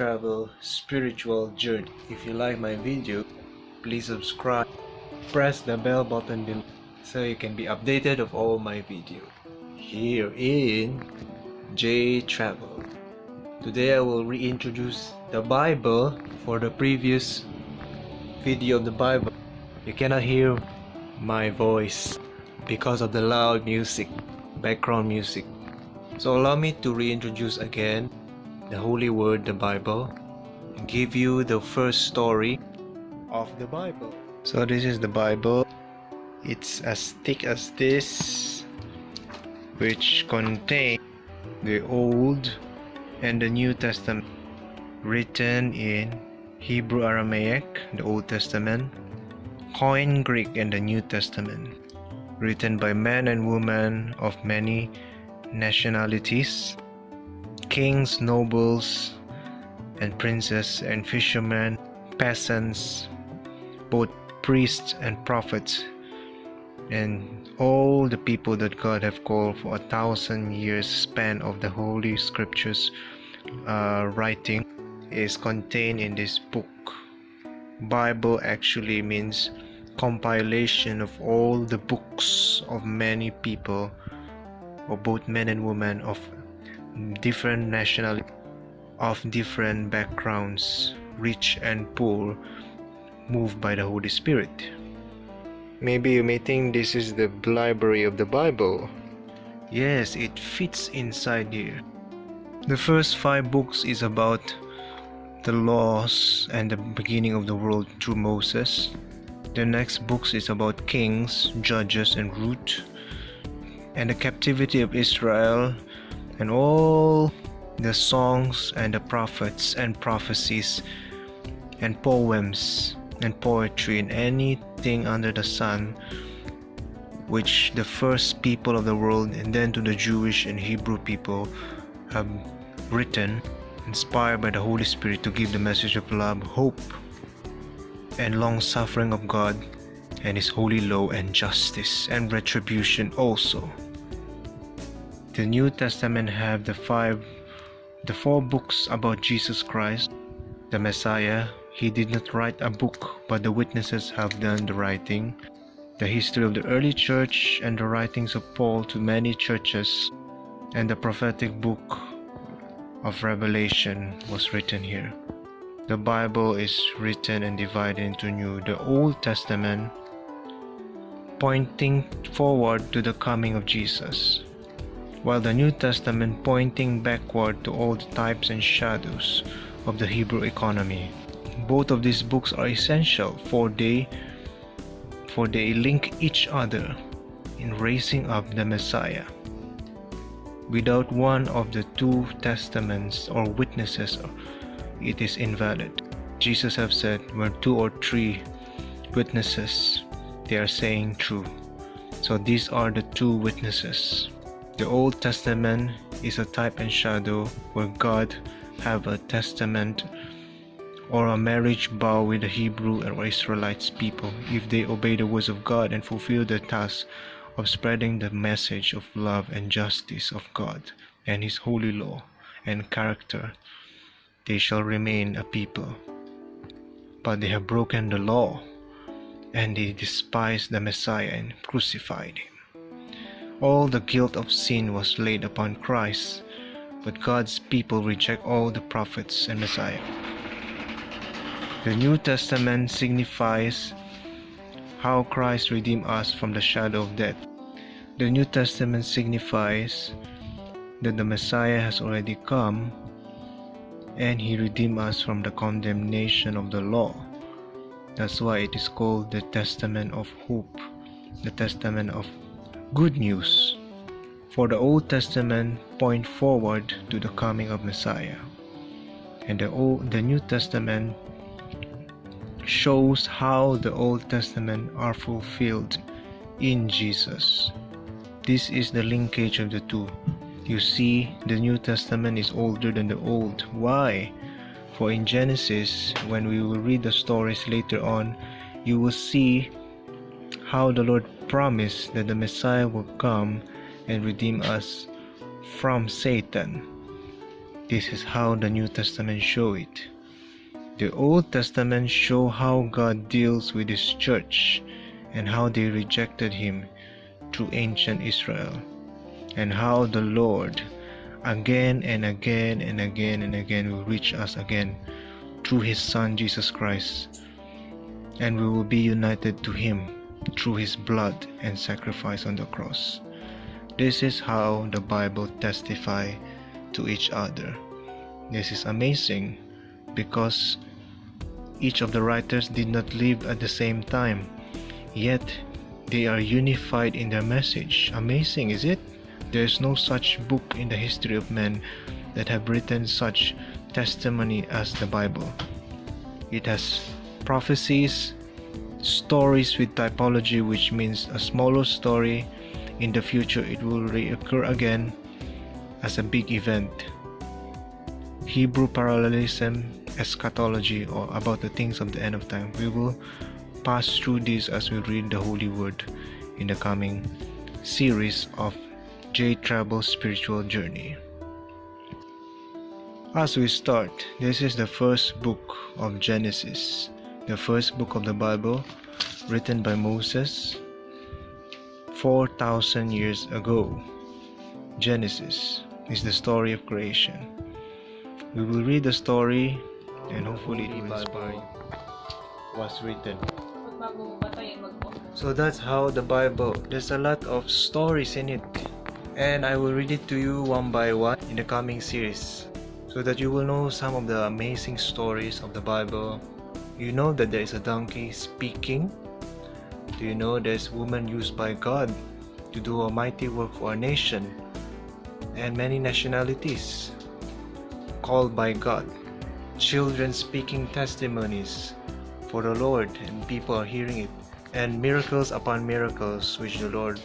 travel spiritual journey. If you like my video, please subscribe, press the bell button below so you can be updated of all my video here in J Travel. Today I will reintroduce the Bible. For the previous video of the Bible, you cannot hear my voice because of the loud music, background music. So allow me to reintroduce again the Holy Word, the Bible, and give you the first story of the Bible. So this is the Bible. It's as thick as this, which contains the Old and the New Testament, written in Hebrew Aramaic, the Old Testament, Koine Greek and the New Testament, written by men and women of many nationalities, kings, nobles, and princes, and fishermen, peasants, both priests and prophets, and all the people that God have called for 1,000 years span of the Holy Scriptures writing is contained in this book. Bible actually means compilation of all the books of many people, of both men and women of different nationalities, of different backgrounds, rich and poor, moved by the Holy Spirit. Maybe you may think this is the library of the Bible. Yes, it fits inside here. The first 5 books is about the laws and the beginning of the world through Moses. The next books is about kings, judges, and Ruth, and the captivity of Israel, and all the songs and the prophets and prophecies and poems and poetry and anything under the sun which the first people of the world, and then to the Jewish and Hebrew people, have written, inspired by the Holy Spirit to give the message of love, hope, and long-suffering of God and His holy law and justice and retribution also. The New Testament have the 4 books about Jesus Christ, the Messiah. He did not write a book, but the witnesses have done the writing. The history of the early church and the writings of Paul to many churches, and the prophetic book of Revelation was written here. The Bible is written and divided into the Old Testament, pointing forward to the coming of Jesus, while the New Testament pointing backward to all the types and shadows of the Hebrew economy. Both of these books are essential, for they link each other in raising up the Messiah. Without one of the 2 testaments or witnesses, it is invalid. Jesus have said, where 2 or 3 witnesses, they are saying true. So these are the 2 witnesses. The Old Testament is a type and shadow where God have a testament or a marriage vow with the Hebrew or Israelites people if they obey the words of God and fulfill the task of spreading the message of love and justice of God and His holy law and character. They shall remain a people. But they have broken the law, and they despised the Messiah and crucified Him. All the guilt of sin was laid upon Christ, but God's people reject all the prophets and Messiah. The New Testament signifies how Christ redeemed us from the shadow of death. The New Testament signifies that the Messiah has already come and He redeemed us from the condemnation of the law. That's why it is called the Testament of Hope, the Testament of Good News. For the Old Testament point forward to the coming of Messiah, and the New Testament shows how the Old Testament are fulfilled in Jesus. This is the linkage of the 2. You see, the New Testament is older than the Old. Why? For in Genesis, when we will read the stories later on, you will see how the Lord promised that the Messiah will come and redeem us from Satan. This is how the New Testament show it. The Old Testament show how God deals with His church and how they rejected Him through ancient Israel, and how the Lord again and again and again and again will reach us again through His Son Jesus Christ, and we will be united to Him through His blood and sacrifice on the cross. This is how the Bible testify to each other. This is amazing because each of the writers did not live at the same time, yet they are unified in their message. Amazing, is it? There is no such book in the history of man that have written such testimony as the Bible. It has prophecies, stories with typology, which means a smaller story. In the future, it will reoccur again as a big event. Hebrew parallelism, eschatology, or about the things of the end of time. We will pass through this as we read the Holy Word in the coming series of J-Travel Spiritual Journey. As we start, this is the first book of Genesis, the first book of the Bible, written by Moses 4,000 years ago. Genesis is the story of creation. We will read the story and hopefully it will inspire you. Was written. So that's how the Bible, there's a lot of stories in it, and I will read it to you one by one in the coming series so that you will know some of the amazing stories of the Bible. You know that there is a donkey speaking. Do you know there's a woman used by God to do a mighty work for a nation, and many nationalities called by God? Children speaking testimonies for the Lord, and people are hearing it, and miracles upon miracles which the Lord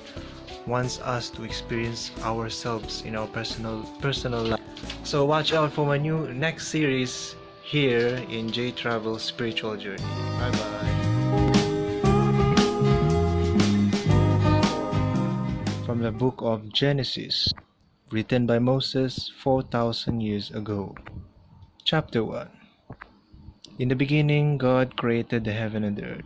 wants us to experience ourselves in our personal life. So watch out for my new next series here in J-Travel Spiritual Journey. Bye bye. From the book of Genesis, written by Moses 4,000 years ago. Chapter 1. In the beginning, God created the heaven and the earth.